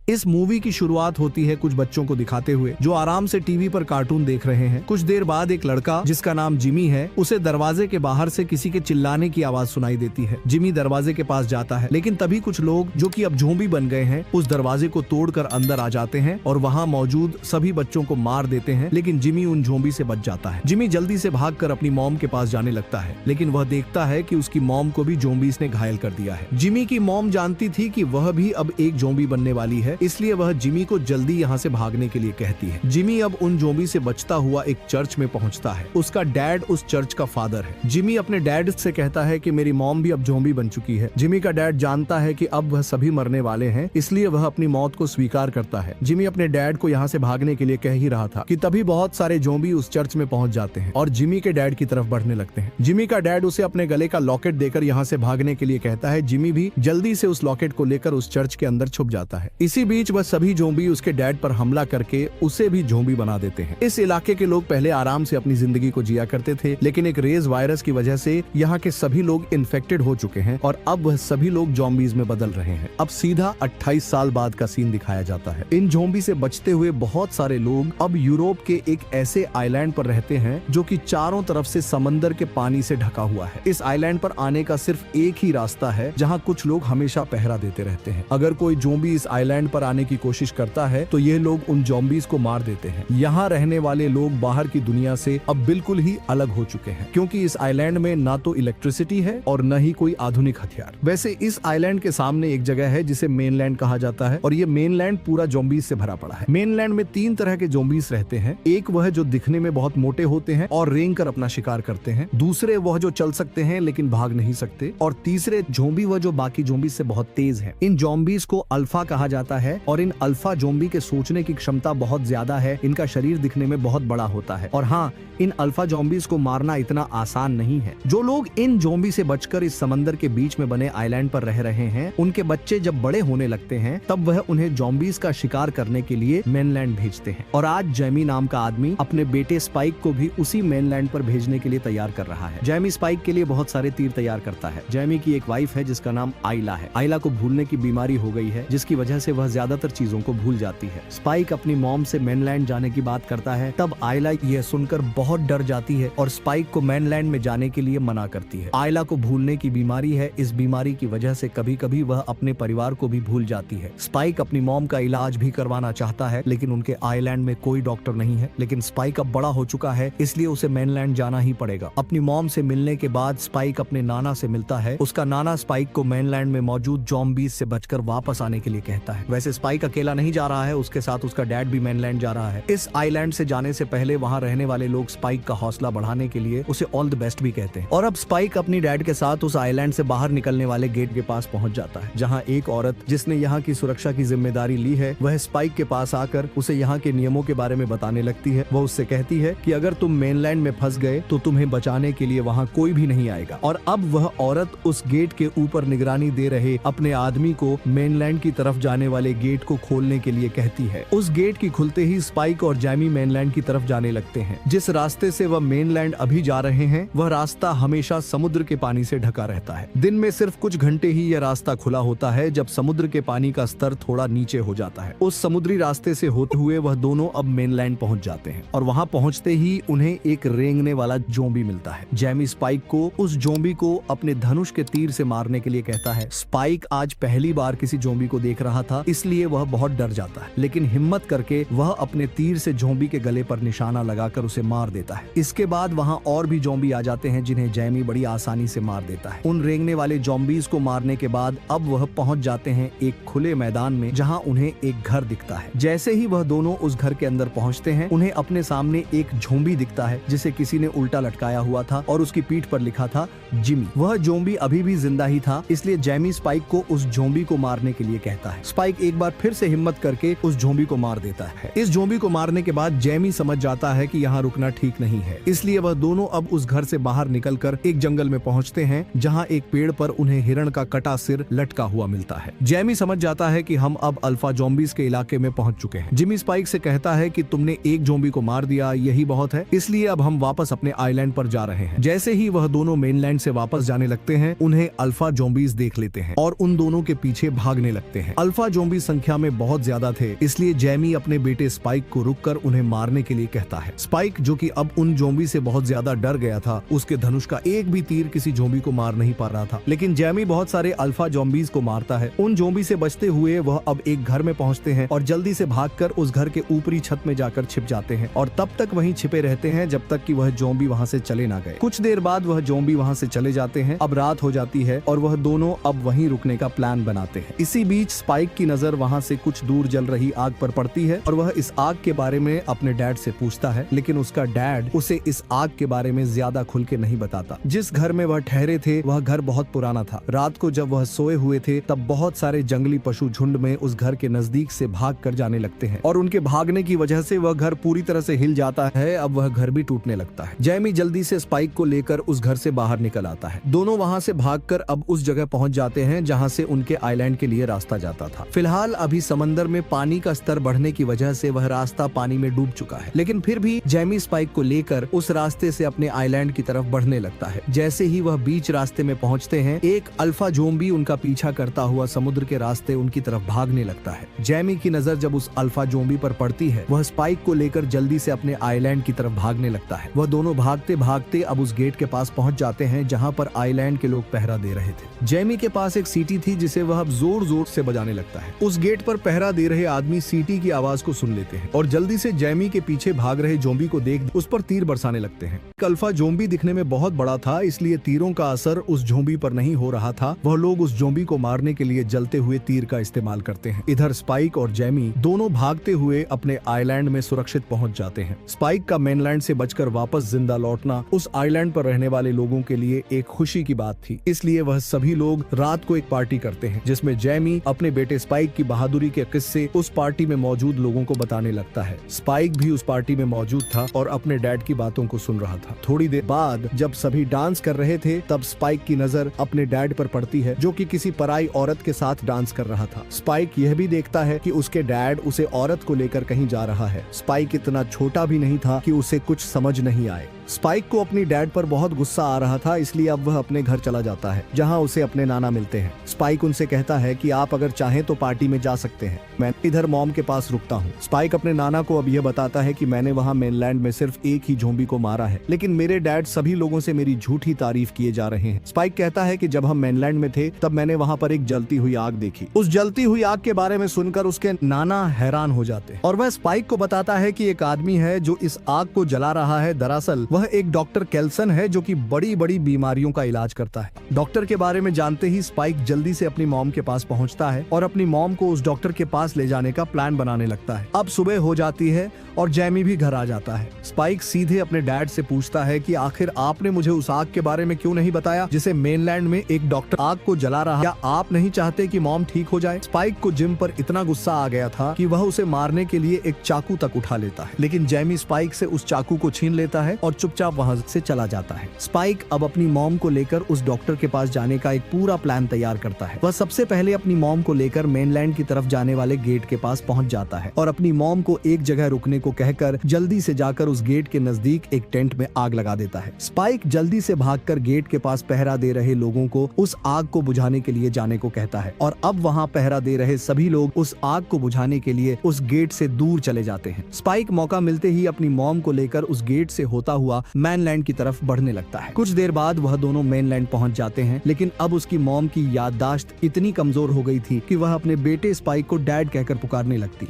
इस मूवी की शुरुआत होती है कुछ बच्चों को दिखाते हुए जो आराम से टीवी पर कार्टून देख रहे हैं। कुछ देर बाद एक लड़का जिसका नाम जिमी है, उसे दरवाजे के बाहर से किसी के चिल्लाने की आवाज सुनाई देती है। जिमी दरवाजे के पास जाता है, लेकिन तभी कुछ लोग जो कि अब ज़ॉम्बी बन गए हैं उस दरवाजे को तोड़कर अंदर आ जाते हैं और वहाँ मौजूद सभी बच्चों को मार देते हैं, लेकिन जिमी उन ज़ॉम्बी से बच जाता है। जिमी जल्दी से भागकर अपनी मॉम के पास जाने लगता है, लेकिन वह देखता है कि उसकी मॉम को भी ज़ॉम्बीज़ ने घायल कर दिया है। जिमी की मॉम जानती थी कि वह भी अब एक ज़ॉम्बी बनने वाली है, इसलिए वह जिमी को जल्दी यहाँ से भागने के लिए कहती है। जिमी अब उन ज़ॉम्बी से बचता हुआ एक चर्च में पहुँचता है। उसका डैड उस चर्च का फादर है। जिमी अपने डैड से कहता है कि मेरी मॉम भी अब ज़ॉम्बी बन चुकी है। जिमी का डैड जानता है कि अब वह सभी मरने वाले हैं, इसलिए वह अपनी मौत को स्वीकार करता है। जिमी अपने डैड को यहाँ से भागने के लिए कह ही रहा था कि तभी बहुत सारे ज़ॉम्बी उस चर्च में पहुंच जाते हैं और जिमी के डैड की तरफ बढ़ने लगते हैं। जिमी का डैड उसे अपने गले का लॉकेट देकर यहाँ से भागने के लिए कहता है। जिमी भी जल्दी से उस लॉकेट को लेकर उस चर्च के अंदर छुप जाता है। इसी बीच वह सभी ज़ॉम्बी उसके डैड पर हमला करके उसे भी ज़ॉम्बी बना देते हैं। इस इलाके के लोग पहले आराम से अपनी जिंदगी को जिया करते थे, लेकिन एक रेज वायरस की वजह से यहाँ के सभी लोग इन्फेक्टेड हो चुके हैं और अब वह सभी लोग ज़ॉम्बीज में बदल रहे हैं। अब सीधा 28 साल बाद का सीन दिखाया जाता है। इन ज़ॉम्बी से बचते हुए बहुत सारे लोग अब यूरोप के एक ऐसे आइलैंड पर रहते हैं जो कि चारों तरफ से समंदर के पानी से ढका हुआ है। इस आइलैंड पर आने का सिर्फ एक ही रास्ता है जहाँ कुछ लोग हमेशा पहरा देते रहते हैं। अगर कोई ज़ॉम्बी इस आइलैंड पर आने की कोशिश करता है तो ये लोग उन ज़ॉम्बीज को मार देते हैं। यहाँ रहने वाले लोग बाहर की दुनिया से अब बिल्कुल ही अलग हो चुके हैं, क्योंकि इस आइलैंड में ना तो इलेक्ट्रिसिटी है और न ही कोई आधुनिक हथियार। वैसे इस आइलैंड के सामने एक जगह है जिसे मेनलैंड कहा जाता है और ये मेनलैंड पूरा ज़ॉम्बीज से भरा पड़ा है। मेनलैंड में 3 तरह के ज़ॉम्बीज रहते हैं। एक वह जो दिखने में बहुत मोटे होते हैं और रेंग कर अपना शिकार करते हैं। दूसरे वह जो चल सकते हैं लेकिन भाग नहीं सकते, और तीसरे ज़ॉम्बी वह जो बाकी ज़ॉम्बीज से बहुत तेज है। इन ज़ॉम्बीज को अल्फा कहा जाता है और इन अल्फा ज़ॉम्बी के सोचने की क्षमता बहुत ज्यादा है। इनका शरीर दिखने में बहुत बड़ा होता है और हाँ, इन अल्फा ज़ॉम्बीज को मारना इतना आसान नहीं है। जो लोग इन ज़ॉम्बी से बचकर इस समंदर के बीच में बने आइलैंड पर रह रहे हैं, उनके बच्चे जब बड़े होने लगते हैं तब वह उन्हें ज़ॉम्बीज का शिकार करने के लिए मेनलैंड भेजते हैं। और आज जैमी नाम का आदमी अपने बेटे स्पाइक को भी उसी मेनलैंड पर भेजने के लिए तैयार कर रहा है। जैमी स्पाइक के लिए बहुत सारे तीर तैयार करता है। जैमी की एक वाइफ है जिसका नाम आइला है। आइला को भूलने की बीमारी हो गई है, जिसकी वजह से वह ज्यादातर चीजों को भूल जाती है। स्पाइक अपनी मॉम से मेनलैंड जाने की बात करता है, तब आइला यह सुनकर बहुत डर जाती है और स्पाइक को मेनलैंड में जाने के लिए मना करती है। आइला को भूलने की बीमारी है। इस बीमारी की वजह से कभी कभी वह अपने परिवार को भी भूल जाती है। स्पाइक अपनी मॉम का इलाज भी करवाना चाहता है, लेकिन उनके आइलैंड में कोई डॉक्टर नहीं है। लेकिन स्पाइक अब बड़ा हो चुका है, इसलिए उसे मेनलैंड जाना ही पड़ेगा। अपनी मॉम से मिलने के बाद स्पाइक अपने नाना से मिलता है। उसका नाना स्पाइक को मेनलैंड में मौजूद ज़ॉम्बीज से बचकर वापस आने के लिए कहता है। वैसे स्पाइक अकेला नहीं जा रहा है, उसके साथ उसका डैड भी मेनलैंड जा रहा है। इस आइलैंड से जाने से पहले वहाँ रहने वाले लोग स्पाइक का हौसला बढ़ाने के लिए उसे ऑल द बेस्ट भी कहते हैं। और अब स्पाइक अपनी डैड के साथ उस आइलैंड से बाहर निकलने वाले गेट के पास पहुंच जाता है, जहां एक औरत जिसने यहाँ की सुरक्षा की जिम्मेदारी ली है, वह स्पाइक के पास आकर उसे यहाँ के नियमों के बारे में बताने लगती है। वह उससे कहती है कि अगर तुम मेनलैंड में फंस गए तो तुम्हें बचाने के लिए वहाँ कोई भी नहीं आएगा। और अब वह औरत उस गेट के ऊपर निगरानी दे रहे अपने आदमी को मेनलैंड की तरफ जाने वाले गेट को खोलने के लिए कहती है। उस गेट की खुलते ही स्पाइक और जैमी मेनलैंड की तरफ जाने लगते हैं। जिस रास्ते से वह मेनलैंड अभी जा रहे हैं, वह रास्ता हमेशा समुद्र के पानी से ढका रहता है। दिन में सिर्फ कुछ घंटे ही यह रास्ता खुला होता है, जब समुद्र के पानी का स्तर थोड़ा नीचे हो जाता है। उस समुद्री रास्ते से होते हुए वह दोनों अब मेनलैंड पहुंच जाते हैं और वहां पहुंचते ही उन्हें एक रेंगने वाला ज़ॉम्बी मिलता है। जैमी स्पाइक को उस ज़ॉम्बी को अपने धनुष के तीर से मारने के लिए कहता है। स्पाइक आज पहली बार किसी ज़ॉम्बी को देख रहा था, इसलिए वह बहुत डर जाता है, लेकिन हिम्मत करके वह अपने तीर से ज़ॉम्बी के गले पर निशाना लगाकर उसे मार देता है। इसके बाद वहाँ और भी ज़ॉम्बी आ जाते हैं, जिन्हें जैमी बड़ी आसानी से मार देता है। उन रेंगने वाले ज़ॉम्बीज को मारने के बाद अब वह पहुंच जाते हैं एक खुले मैदान में, जहां उन्हें एक घर दिखता है। जैसे ही वह दोनों उस घर के अंदर पहुंचते हैं, उन्हें अपने सामने एक ज़ॉम्बी दिखता है जिसे किसी ने उल्टा लटकाया हुआ था और उसकी पीठ पर लिखा था जिमी। वह ज़ॉम्बी अभी भी जिंदा ही था, इसलिए जैमी स्पाइक को उस ज़ॉम्बी को मारने के लिए कहता है। स्पाइक एक बार फिर से हिम्मत करके उस ज़ॉम्बी को मार देता है। इस ज़ॉम्बी को मारने के बाद जैमी समझ जाता है कि यहाँ रुकना ठीक नहीं है, इसलिए वह दोनों अब उस घर से बाहर निकलकर एक जंगल में पहुंचते हैं, जहां एक पेड़ पर उन्हें हिरण का कटा सिर लटका हुआ मिलता है। जैमी समझ जाता है कि हम अब अल्फा ज़ॉम्बीज के इलाके में पहुंच चुके हैं। जिमी स्पाइक से कहता है कि तुमने एक ज़ॉम्बी को मार दिया, यही बहुत है, इसलिए अब हम वापस अपने आइलैंड पर जा रहे हैं। जैसे ही वह दोनों मेनलैंड से वापस जाने लगते हैं, उन्हें अल्फा ज़ॉम्बीज देख लेते हैं और उन दोनों के पीछे भागने लगते हैं। अल्फा ज़ॉम्बी जोम्बी संख्या में बहुत ज्यादा थे, इसलिए जैमी अपने बेटे स्पाइक को रुककर उन्हें मारने के लिए कहता है। स्पाइक, जो कि अब उन जोम्बी से बहुत ज्यादा डर गया था, उसके धनुष का एक भी तीर किसी जोम्बी को मार नहीं पा रहा था। लेकिन जैमी बहुत सारे अल्फा जोम्बीज को मारता है। उन जोम्बी से बचते हुए वह अब एक घर में पहुंचते हैं और जल्दी से भागकर उस घर के ऊपरी छत में जाकर छिप जाते हैं और तब तक वहीं छिपे रहते हैं जब तक कि वह जोम्बी वहां से चले ना गए। कुछ देर बाद वह जोम्बी वहां से चले जाते हैं। अब रात हो जाती है और वह दोनों अब वहीं रुकने का प्लान बनाते हैं। इसी बीच स्पाइक की नजर वहां से कुछ दूर जल रही आग पर पड़ती है और वह इस आग के बारे में अपने डैड से पूछता है, लेकिन उसका डैड उसे इस आग के बारे में ज्यादा खुल के नहीं बताता। जिस घर में वह ठहरे थे वह घर बहुत पुराना था। रात को जब वह सोए हुए थे तब बहुत सारे जंगली पशु झुंड में उस घर के नजदीक से भाग कर जाने लगते हैं और उनके भागने की वजह से वह घर पूरी तरह से हिल जाता है। अब वह घर भी टूटने लगता है। जैमी जल्दी से स्पाइक को लेकर उस घर से बाहर निकल आता है। दोनों वहां से भागकर अब उस जगह पहुंच जाते हैं जहां से उनके आइलैंड के लिए रास्ता जाता था। फिलहाल अभी समंदर में पानी का स्तर बढ़ने की वजह से वह रास्ता पानी में डूब चुका है, लेकिन फिर भी जैमी स्पाइक को लेकर उस रास्ते से अपने आइलैंड की तरफ बढ़ने लगता है। जैसे ही वह बीच रास्ते में पहुंचते हैं, एक अल्फा जोम्बी उनका पीछा करता हुआ समुद्र के रास्ते उनकी तरफ भागने लगता है। जैमी की नजर जब उस अल्फा जोम्बी पर पड़ती है, वह स्पाइक को लेकर जल्दी से अपने आइलैंड की तरफ भागने लगता है। वह दोनों भागते भागते अब उस गेट के पास पहुंच जाते हैं जहां पर आइलैंड के लोग पहरा दे रहे थे। जैमी के पास एक सीटी थी जिसे वह अब जोर जोर से बजाने लगता है। उस गेट पर पहरा दे रहे आदमी सीटी की आवाज को सुन लेते हैं और जल्दी से जैमी के पीछे भाग रहे जोम्बी को देख उस पर तीर बरसाने लगते हैं। अल्फा जोम्बी दिखने में बहुत बड़ा था, इसलिए तीरों का असर उस जोम्बी पर नहीं हो रहा था। वह लोग उस जोम्बी को मारने के लिए जलते हुए तीर का इस्तेमाल करते हैं। इधर स्पाइक और जैमी दोनों भागते हुए अपने आइलैंड में सुरक्षित पहुंच जाते हैं। स्पाइक का मेनलैंड से बचकर वापस जिंदा लौटना उस आइलैंड पर रहने वाले लोगों के लिए एक खुशी की बात थी, इसलिए वह सभी लोग रात को एक पार्टी करते हैं जिसमें जैमी अपने बेटे स्पाइक की बहादुरी के किस्से उस पार्टी में मौजूद लोगों को बताने लगता है। स्पाइक भी उस पार्टी में मौजूद था और अपने डैड की बातों को सुन रहा था। थोड़ी देर बाद जब सभी डांस कर रहे थे तब स्पाइक की नजर अपने डैड पर पड़ती है जो कि किसी पराई औरत के साथ डांस कर रहा था। स्पाइक यह भी देखता है कि उसके डैड उसे औरत को लेकर कहीं जा रहा है। स्पाइक इतना छोटा भी नहीं था कि उसे कुछ समझ नहीं आए। स्पाइक को अपनी डैड पर बहुत गुस्सा आ रहा था, इसलिए अब वह अपने घर चला जाता है जहां उसे अपने नाना मिलते हैं। स्पाइक उनसे कहता है कि आप अगर चाहें तो पार्टी में जा सकते हैं, मैं इधर मॉम के पास रुकता हूं। स्पाइक अपने नाना को अब यह बताता है कि मैंने वहां मेनलैंड में सिर्फ एक ही जोम्बी को मारा है, लेकिन मेरे डैड सभी लोगों से मेरी झूठी तारीफ किए जा रहे हैं। स्पाइक कहता है कि जब हम मेनलैंड में थे तब मैंने वहां पर एक जलती हुई आग देखी। उस जलती हुई आग के बारे में सुनकर उसके नाना हैरान हो जाते हैं और वह स्पाइक को बताता है कि एक आदमी है जो इस आग को जला रहा है। दरअसल वह एक डॉक्टर केल्सन है जो कि बड़ी बड़ी बीमारियों का इलाज करता है। डॉक्टर के बारे में जानते ही स्पाइक जल्दी से अपनी मॉम के पास पहुंचता है और अपनी मॉम को उस डॉक्टर के पास ले जाने का प्लान बनाने लगता है। अब सुबह हो जाती है और जैमी भी घर आ जाता है। स्पाइक सीधे अपने डैड से पूछता है कि आखिर आपने मुझे उस आग के बारे में क्यों नहीं बताया जिसे मेनलैंड में एक डॉक्टर आग को जला रहा है? क्या आप नहीं चाहते कि मॉम ठीक हो जाए? स्पाइक को जिम पर इतना गुस्सा आ गया था कि वह उसे मारने के लिए एक चाकू तक उठा लेता है, लेकिन जैमी स्पाइक से उस चाकू को छीन लेता है और चुपचाप वहां से चला जाता है। स्पाइक अब अपनी मॉम को लेकर उस डॉक्टर के पास जाने का एक पूरा प्लान तैयार करता है। वह सबसे पहले अपनी मॉम को लेकर मेनलैंड की तरफ जाने वाले गेट के पास पहुंच जाता है और अपनी मॉम को एक जगह रुकने को कहकर जल्दी से जाकर उस गेट के नजदीक एक टेंट में आग लगा देता है। स्पाइक जल्दी से भागकर गेट के पास पहरा दे रहे लोगों को उस आग को बुझाने के लिए जाने को कहता है और अब वहां पहरा दे रहे सभी लोग उस आग को बुझाने के लिए उस गेट से दूर चले जाते हैं। स्पाइक मौका मिलते ही अपनी मॉम को लेकर उस गेट से होता हुआ मेनलैंड की तरफ बढ़ने लगता है। कुछ देर बाद वह दोनों मेनलैंड पहुंच जाते हैं, लेकिन अब उसकी मॉम की याददाश्त इतनी कमजोर हो गई थी कि वह अपने बेटे स्पाइक को डैड कहकर पुकारने लगती।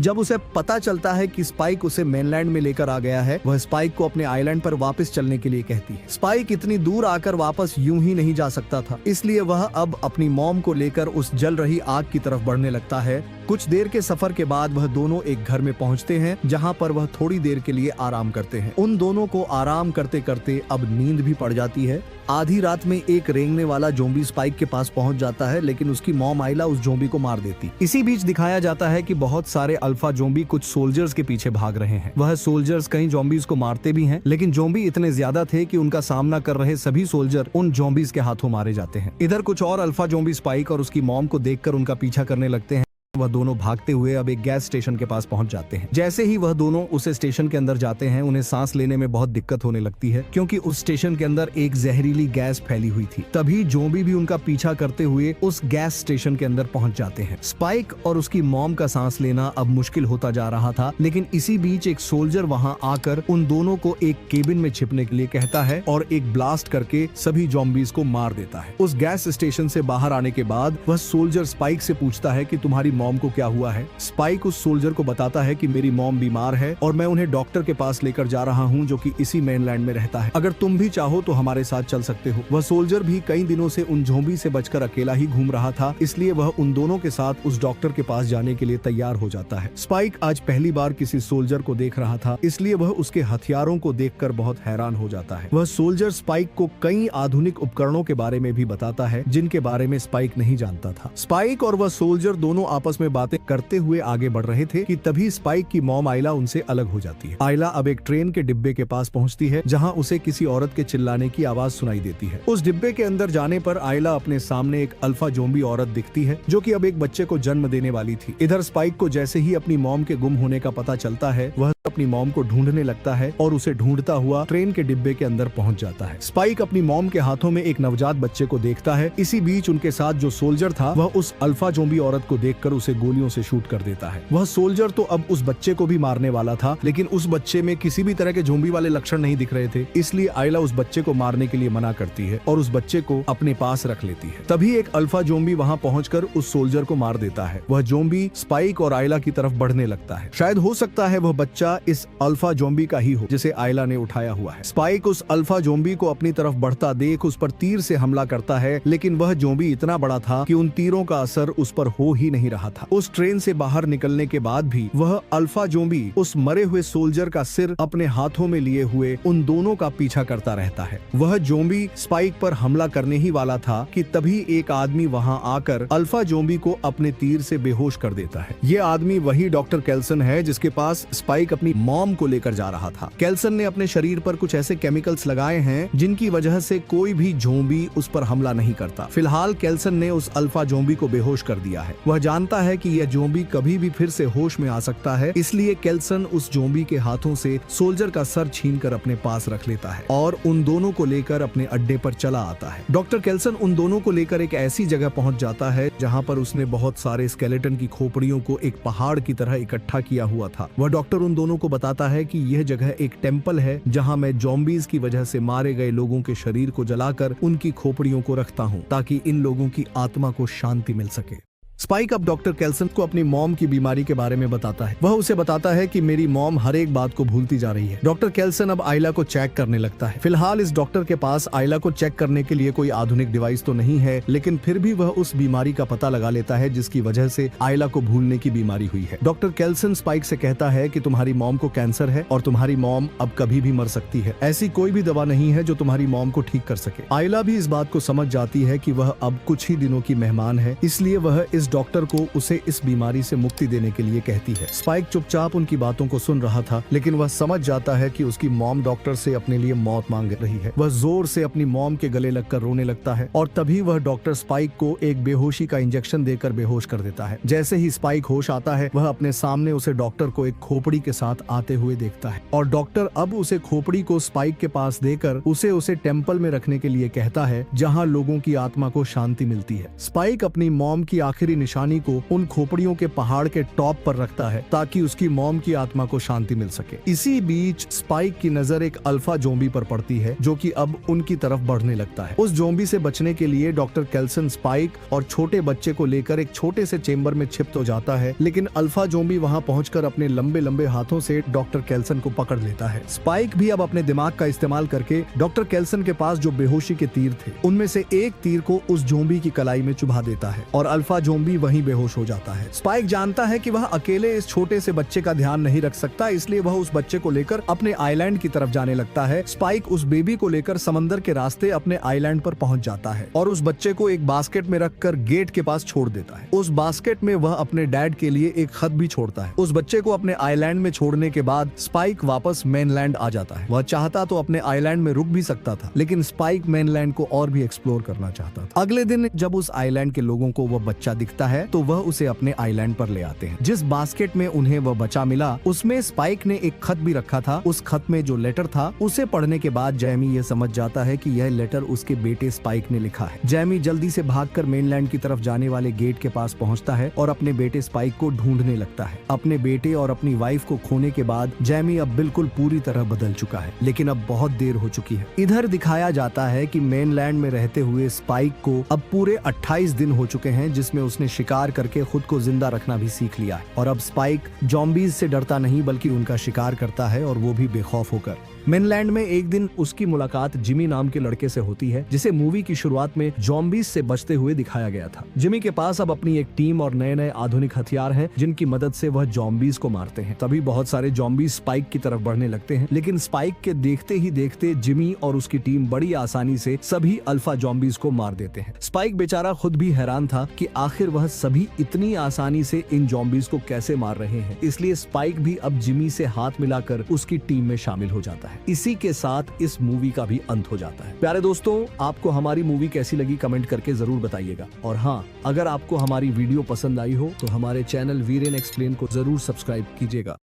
जब उसे पता चलता है कि स्पाइक उसे मेनलैंड में लेकर आ गया है, वह स्पाइक को अपने आइलैंड पर वापस चलने के लिए कहती है। स्पाइक इतनी दूर आकर वापस यूं ही नहीं जा सकता था, इसलिए वह अब अपनी मॉम को लेकर उस जल रही आग की तरफ बढ़ने लगता है। कुछ देर के सफर के बाद वह दोनों एक घर में पहुंचते हैं जहां पर वह थोड़ी देर के लिए आराम करते हैं। उन दोनों को आराम करते करते अब नींद भी पड़ जाती है। आधी रात में एक रेंगने वाला जोम्बी स्पाइक के पास पहुंच जाता है, लेकिन उसकी मॉम आइला उस जोम्बी को मार देती। इसी बीच दिखाया जाता है कि बहुत सारे अल्फा जोम्बी कुछ सोल्जर्स के पीछे भाग रहे हैं। वह सोल्जर्स कई जोम्बीज को मारते भी हैं, लेकिन जोम्बी इतने ज्यादा थे कि उनका सामना कर रहे सभी सोल्जर उन जोम्बीज के हाथों मारे जाते हैं। इधर कुछ और अल्फा जोम्बी स्पाइक और उसकी मॉम को देखकर उनका पीछा करने लगते हैं। वह दोनों भागते हुए अब एक गैस स्टेशन के पास पहुंच जाते हैं। जैसे ही वह दोनों उस स्टेशन के अंदर जाते हैं, उन्हें सांस लेने में बहुत दिक्कत होने लगती है क्योंकि उस स्टेशन के अंदर एक जहरीली गैस फैली हुई थी। तभी ज़ॉम्बी भी उनका पीछा करते हुए उस गैस स्टेशन के अंदर पहुंच जाते हैं। स्पाइक और उसकी मॉम का सांस लेना अब मुश्किल होता जा रहा था, लेकिन इसी बीच एक सोल्जर वहां आकर उन दोनों को एक केबिन में छिपने के लिए कहता है और एक ब्लास्ट करके सभी ज़ॉम्बीज को मार देता है। उस गैस स्टेशन से बाहर आने के बाद वह सोल्जर स्पाइक से पूछता है कि तुम्हारी मॉम को क्या हुआ है। स्पाइक उस सोल्जर को बताता है कि मेरी मॉम बीमार है और मैं उन्हें डॉक्टर के पास लेकर जा रहा हूं जो कि इसी मेनलैंड में रहता है। अगर तुम भी चाहो तो हमारे साथ चल सकते हो। वह सोल्जर भी कई दिनों से उन ज़ॉम्बी से बचकर अकेला ही घूम रहा था, इसलिए वह उन दोनों के साथ उस डॉक्टर के पास जाने के लिए तैयार हो जाता है। स्पाइक आज पहली बार किसी सोल्जर को देख रहा था, इसलिए वह उसके हथियारों को देखकर बहुत हैरान हो जाता है। वह सोल्जर स्पाइक को कई आधुनिक उपकरणों के बारे में भी बताता है जिनके बारे में स्पाइक नहीं जानता था। स्पाइक और वह सोल्जर दोनों आपस में बातें करते हुए आगे बढ़ रहे थे कि तभी स्पाइक की मॉम आयला उनसे अलग हो जाती है। आयला अब एक ट्रेन के डिब्बे के पास पहुंचती है जहां उसे किसी औरत के चिल्लाने की आवाज सुनाई देती है। उस डिब्बे के अंदर जाने पर आयला अपने सामने एक अल्फा ज़ॉम्बी औरत दिखती है जो कि अब एक बच्चे को जन्म देने वाली थी। इधर स्पाइक को जैसे ही अपनी मॉम के गुम होने का पता चलता है, वह अपनी मॉम को ढूंढने लगता है और उसे ढूंढता हुआ ट्रेन के डिब्बे के अंदर पहुंच जाता है। स्पाइक अपनी मॉम के हाथों में एक नवजात बच्चे को देखता है। इसी बीच उनके साथ जो सोल्जर था वह उस अल्फा ज़ॉम्बी औरत को देखकर उसे गोलियों से शूट कर देता है। वह सोल्जर तो अब उस बच्चे को भी मारने वाला था, लेकिन उस बच्चे में किसी भी तरह के ज़ॉम्बी वाले लक्षण नहीं दिख रहे थे, इसलिए आयला उस बच्चे को मारने के लिए मना करती है और उस बच्चे को अपने पास रख लेती है। तभी एक अल्फा ज़ॉम्बी वहां पहुंचकर उस सोल्जर को मार देता है। वह ज़ॉम्बी स्पाइक और आयला की तरफ बढ़ने लगता है। शायद हो सकता है वह बच्चा इस अल्फा ज़ॉम्बी का ही हो जिसे आयला ने उठाया हुआ है। स्पाइक उस अल्फा ज़ॉम्बी को अपनी तरफ बढ़ता देख उस पर तीर से हमला करता है, लेकिन वह ज़ॉम्बी इतना बड़ा था कि उन तीरों का असर उस पर हो ही नहीं रहा था। उस ट्रेन से बाहर निकलने के बाद भी वह अल्फा ज़ॉम्बी उस मरे हुए सोल्जर का सिर अपने हाथों में लिए हुए उन दोनों का पीछा करता रहता है। वह ज़ॉम्बी स्पाइक पर हमला करने ही वाला था कि तभी एक आदमी वहां आकर अल्फा ज़ॉम्बी को अपने तीर से बेहोश कर देता है। ये आदमी वही डॉक्टर केल्सन है जिसके पास स्पाइक अपनी मॉम को लेकर जा रहा था। केल्सन ने अपने शरीर पर कुछ ऐसे केमिकल्स लगाए हैं जिनकी वजह से कोई भी ज़ॉम्बी उस पर हमला नहीं करता। फिलहाल केल्सन ने उस अल्फा ज़ॉम्बी को बेहोश कर दिया है। वह जानता है कि यह ज़ॉम्बी कभी भी फिर से होश में आ सकता है, इसलिए केल्सन उस ज़ॉम्बी के हाथों से सोल्जर का सर छीनकर अपने पास रख लेता है और उन दोनों को लेकर अपने अड्डे पर चला आता है। डॉक्टर केल्सन उन दोनों को लेकर एक ऐसी जगह पहुंच जाता है जहां पर उसने बहुत सारे स्केलेटन की खोपड़ियों को एक पहाड़ की तरह इकट्ठा किया हुआ था। वह डॉक्टर उन दोनों को बताता है कि यह जगह एक टेम्पल है जहां मैं ज़ॉम्बीज की वजह से मारे गए लोगों के शरीर को जलाकर उनकी खोपड़ियों को रखता हूं ताकि इन लोगों की आत्मा को शांति मिल सके। स्पाइक अब डॉक्टर केल्सन को अपनी मॉम की बीमारी के बारे में बताता है। वह उसे बताता है कि मेरी मॉम हर एक बात को भूलती जा रही है। डॉक्टर केल्सन अब आयला को चेक करने लगता है। फिलहाल इस डॉक्टर के पास आयला को चेक करने के लिए कोई आधुनिक डिवाइस तो नहीं है, लेकिन फिर भी वह उस बीमारी का पता लगा लेता है जिसकी वजह से आयला को भूलने की बीमारी हुई है। डॉक्टर केल्सन स्पाइक से कहता है कि तुम्हारी मॉम को कैंसर है और तुम्हारी मॉम अब कभी भी मर सकती है। ऐसी कोई भी दवा नहीं है जो तुम्हारी मॉम को ठीक कर सके। आयला भी इस बात को समझ जाती है कि वह अब कुछ ही दिनों की मेहमान है, इसलिए वह इस डॉक्टर को उसे इस बीमारी से मुक्ति देने के लिए कहती है। स्पाइक चुपचाप उनकी बातों को सुन रहा था, लेकिन वह समझ जाता है कि उसकी मॉम डॉक्टर से अपने लिए मौत मांग रही है। वह जोर से अपनी मॉम के गले लगकर रोने लगता है और तभी वह डॉक्टर स्पाइक को एक बेहोशी का इंजेक्शन देकर बेहोश कर देता है। जैसे ही स्पाइक होश आता है, वह अपने सामने उसे डॉक्टर को एक खोपड़ी के साथ आते हुए देखता है और डॉक्टर अब उसे खोपड़ी को स्पाइक के पास देकर उसे टेम्पल में रखने के लिए कहता है जहाँ लोगों की आत्मा को शांति मिलती है। स्पाइक अपनी मॉम की आखिरी निशानी को उन खोपड़ियों के पहाड़ के टॉप पर रखता है ताकि उसकी मॉम की आत्मा को शांति मिल सके। इसी बीच स्पाइक की नजर एक अल्फा ज़ॉम्बी पर पड़ती है जो कि अब उनकी तरफ बढ़ने लगता है। उस ज़ॉम्बी से बचने के लिए डॉक्टर केल्सन स्पाइक और छोटे बच्चे को लेकर एक छोटे से चेंबर में छिप तो जाता है, लेकिन अल्फा ज़ॉम्बी वहां पहुंचकर अपने लंबे लंबे हाथों से डॉक्टर केल्सन को पकड़ लेता है। स्पाइक भी अब अपने दिमाग का इस्तेमाल करके डॉक्टर केल्सन के पास जो बेहोशी के तीर थे उनमें से एक तीर को उस ज़ॉम्बी की कलाई में चुभा देता है और अल्फा ज़ॉम्बी वहीं बेहोश हो जाता है। स्पाइक जानता है कि वह अकेले इस छोटे से बच्चे का ध्यान नहीं रख सकता, इसलिए वह उस बच्चे को लेकर अपने आइलैंड की तरफ जाने लगता है। स्पाइक उस बेबी को लेकर समंदर के रास्ते अपने आइलैंड पर पहुंच जाता है और उस बच्चे को एक बास्केट में रखकर गेट के पास छोड़ देता है। उस बास्केट में वह अपने डैड के लिए एक खत भी छोड़ता है। उस बच्चे को अपने आइलैंड में छोड़ने के बाद स्पाइक वापस मेनलैंड आ जाता है। वह चाहता तो अपने आइलैंड में रुक भी सकता था, लेकिन स्पाइक मेनलैंड को और भी एक्सप्लोर करना चाहता था। अगले दिन जब उस आइलैंड के लोगों को वह बच्चा दिखता देखता है तो वह उसे अपने आइलैंड पर ले आते हैं। जिस बास्केट में उन्हें वह बच्चा मिला उसमें स्पाइक ने एक खत भी रखा था। उस खत में जो लेटर था उसे पढ़ने के बाद जैमी ये समझ जाता है कि यह लेटर उसके बेटे स्पाइक ने लिखा है। जैमी जल्दी से भागकर मेनलैंड की तरफ जाने वाले गेट के पास पहुंचता है और अपने बेटे स्पाइक को ढूंढने लगता है। अपने बेटे और अपनी वाइफ को खोने के बाद जैमी अब बिल्कुल पूरी तरह बदल चुका है, लेकिन अब बहुत देर हो चुकी है। इधर दिखाया जाता है कि मेनलैंड में रहते हुए स्पाइक को अब पूरे 28 दिन हो चुके हैं, जिसमें उसने शिकार करके खुद को जिंदा रखना भी सीख लिया है। और अब स्पाइक ज़ॉम्बीज से डरता नहीं बल्कि उनका शिकार करता है, और वो भी बेखौफ होकर। मेनलैंड में एक दिन उसकी मुलाकात जिमी नाम के लड़के से होती है, जिसे मूवी की शुरुआत में ज़ॉम्बीज से बचते हुए दिखाया गया था। जिमी के पास अब अपनी एक टीम और नए नए आधुनिक हथियार हैं, जिनकी मदद से वह ज़ॉम्बीज को मारते हैं। तभी बहुत सारे ज़ॉम्बीज स्पाइक की तरफ बढ़ने लगते हैं, लेकिन स्पाइक के देखते ही देखते जिमी और उसकी टीम बड़ी आसानी से सभी अल्फा ज़ॉम्बीज को मार देते हैं। स्पाइक बेचारा खुद भी हैरान था कि आखिर वह सभी इतनी आसानी से इन ज़ॉम्बीज को कैसे मार रहे हैं। इसलिए स्पाइक भी अब जिमी से हाथ मिलाकर उसकी टीम में शामिल हो जाता है। इसी के साथ इस मूवी का भी अंत हो जाता है। प्यारे दोस्तों, आपको हमारी मूवी कैसी लगी कमेंट करके जरूर बताइएगा। और हाँ, अगर आपको हमारी वीडियो पसंद आई हो तो हमारे चैनल वीरेन एक्सप्लेन को जरूर सब्सक्राइब कीजिएगा।